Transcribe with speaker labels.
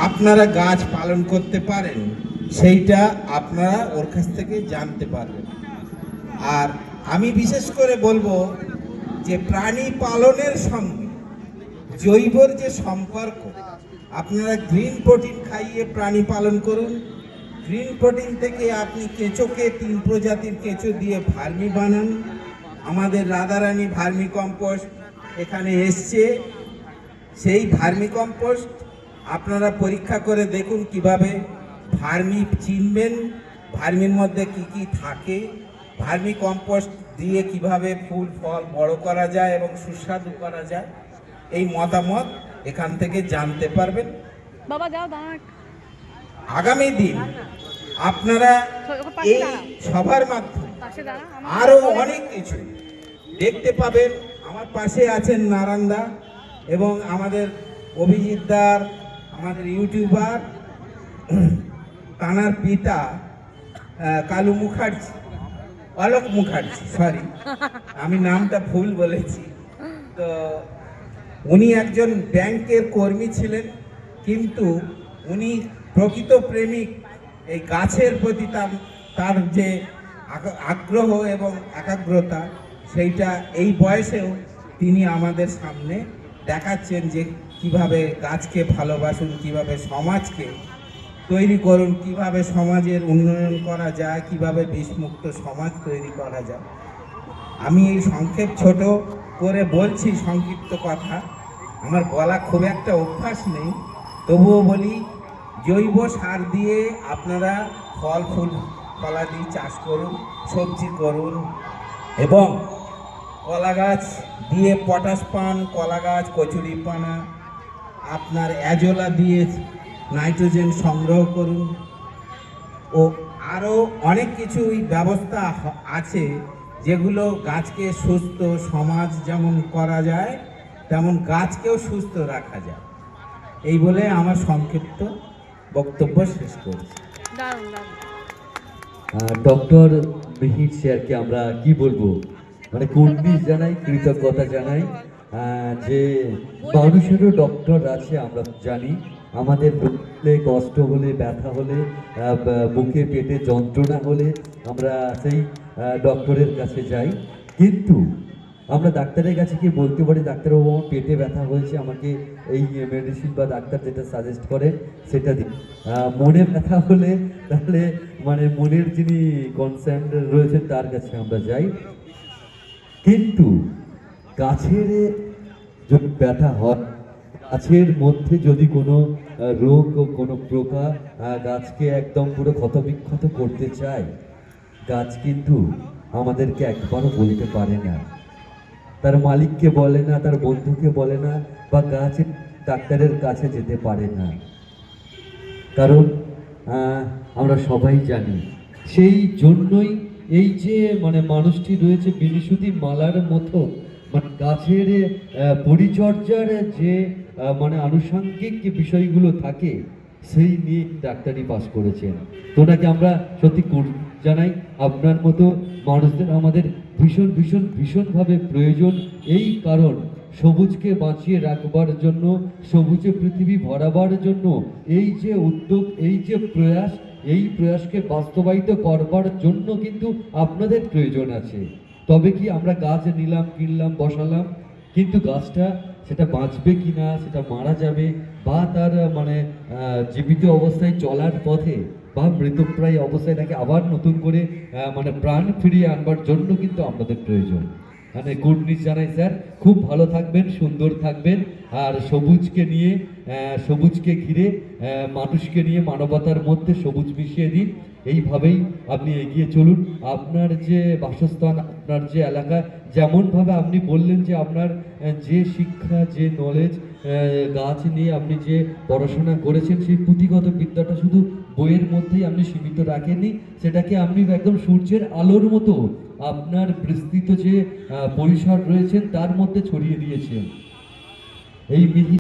Speaker 1: আপনারা গাছ পালন করতে পারেন, সেইটা আপনারা ওর কাছ থেকে জানতে পারবেন। আর আমি বিশেষ করে বলবো যে প্রাণী পালনের সঙ্গে জৈবর যে সম্পর্ক, আপনারা গ্রিন প্রোটিন খাইয়ে প্রাণী পালন করুন। গ্রিন প্রোটিন থেকে আপনি কেঁচোকে 3 প্রজাতির কেঁচো দিয়ে ভার্মি বানান। আমাদের রাধারানী ভার্মি কম্পোস্ট এখানে এসছে, সেই ভার্মি কম্পোস্ট আপনারা পরীক্ষা করে দেখুন কিভাবে ভার্মি চিনবেন, ভার্মির মধ্যে কি কি থাকে, ভার্মি কম্পোস্ট দিয়ে কিভাবে ফুল ফল বড় করা যায় এবং সুস্বাদু করা যায়, এই মতামত এখান থেকে জানতে পারবেন।
Speaker 2: বাবা যাও দাঁড়া।
Speaker 1: আগামী দিন আপনারা এই সবার মাধ্যমে আরো অনেক কিছু দেখতে পাবেন। আমার পাশে আছেন নারায়ণদা এবং আমাদের অভিজিৎদার, আমাদের ইউটিউবার, তানার পিতা কালু মুখার্জি, অলোক মুখার্জি, সরি আমি নামটা ভুল বলেছি। তো উনি একজন ব্যাংকের কর্মী ছিলেন, কিন্তু উনি প্রকৃত প্রেমিক। এই গাছের প্রতি তার যে আগ্রহ এবং একাগ্রতা, সেইটা এই বয়সেও তিনি আমাদের সামনে দেখাচ্ছেন যে কিভাবে গাছকে ভালোবাসুন, কিভাবে সমাজকে তৈরি করুন, কিভাবে সমাজের উন্নয়ন করা যায়, কিভাবে বিষমুক্ত সমাজ তৈরি করা যায়। আমি এই সংক্ষেপ ছোট করে বলছি, সংক্ষিপ্ত কথা, আমার বলা খুব একটা অভ্যাস নেই, তবুও বলি জৈব সার দিয়ে আপনারা ফল ফুল ফলাদি চাষ করুন, সবজি করুন, এবং কলা গাছ দিয়ে পটাশ পান, কলা গাছ কচুরি পানা, আপনার অ্যাজোলা দিয়ে নাইট্রোজেন সংগ্রহ করুন। ও আরও অনেক কিছুই ব্যবস্থা আছে যেগুলো গাছকে সুস্থ সমাজ যেমন করা যায় তেমন গাছকেও সুস্থ রাখা যায়। এই বলে আমার সংক্ষিপ্ত বক্তব্য শেষ করছি।
Speaker 3: ডক্টর মিহির স্যারকে আমরা কি বলবো, মানে কুর্নিশ জানাই, কৃতজ্ঞতা জানাই যে মানুষেরও ডক্টর আছে। আমরা জানি আমাদের কষ্ট হলে, ব্যথা হলে, বুকে পেটে যন্ত্রণা হলে আমরা সেই ডক্টরের কাছে যাই, কিন্তু আমরা ডাক্তারের কাছে গিয়ে বলতে পারি ডাক্তারবাবু আমার পেটে ব্যথা হয়েছে, আমাকে এই মেডিসিন বা ডাক্তার যেটা সাজেস্ট করে সেটা দিই। মনে ব্যথা হলে তাহলে মানে মনের যিনি কনসার্ন রয়েছেন তার কাছে আমরা যাই। কিন্তু গাছের যদি ব্যথা হয়, গাছের মধ্যে যদি কোনো রোগ ও কোনো পোকা গাছকে একদম পুরো ক্ষতবিক্ষত করতে চায়, গাছ কিন্তু আমাদেরকে একবারও বলতে পারে না, তার মালিককে বলে না, তার বন্ধুকে বলে না, বা গাছ ডাক্তারের কাছে যেতে পারে না। কারণ আমরা সবাই জানি, সেই জন্যই এই যে মানে মানুষটি রয়েছে বিনিশুতি মালার মতো, মানে গাছের পরিচর্যার যে মানে আনুষঙ্গিক যে বিষয়গুলো থাকে সেই নিয়ে ডাক্তারি পাস করেছেন। তো ওনাকে আমরা সত্যি জানাই। আপনার মতো মানুষদের আমাদের ভীষণ ভীষণ ভীষণভাবে প্রয়োজন। এই কারণ সবুজকে বাঁচিয়ে রাখবার জন্য, সবুজে পৃথিবী ভরাবার জন্য এই যে উদ্যোগ, এই যে প্রয়াস, এই প্রয়াসকে বাস্তবায়িত করবার জন্য কিন্তু আপনাদের প্রয়োজন আছে। তবে কি আমরা গাছ নিলাম, কিনলাম, বসালাম, কিন্তু গাছটা সেটা বাঁচবে কি না, সেটা মারা যাবে, বা তার মানে জীবিত অবস্থায় চলার পথে বা মৃতপ্রায় অবস্থায় তাকে আবার নতুন করে মানে প্রাণ ফিরিয়ে আনবার জন্য কিন্তু আমাদের প্রয়োজন। মানে গুড নিউজ জানাই স্যার, খুব ভালো থাকবেন, সুন্দর থাকবেন, আর সবুজকে নিয়ে, সবুজকে ঘিরে, মানুষকে নিয়ে, মানবতার মধ্যে সবুজ মিশিয়ে দিন। এইভাবেই আপনি এগিয়ে চলুন। আপনার যে বাসস্থান, আপনার যে এলাকা, যেমনভাবে আপনি বললেন যে আপনার যে শিক্ষা, যে নলেজ, গাছ নিয়ে আপনি যে পড়াশোনা করেছেন, সেই পুঁথিগত বিদ্যাটা শুধু বইয়ের মধ্যেই আপনি সীমিত রাখেননি, সেটাকে আপনি একদম সূর্যের আলোর মতো আপনার বিস্তৃত যে পরিসর রয়েছেন তার মধ্যে ছড়িয়ে দিয়েছেন। এই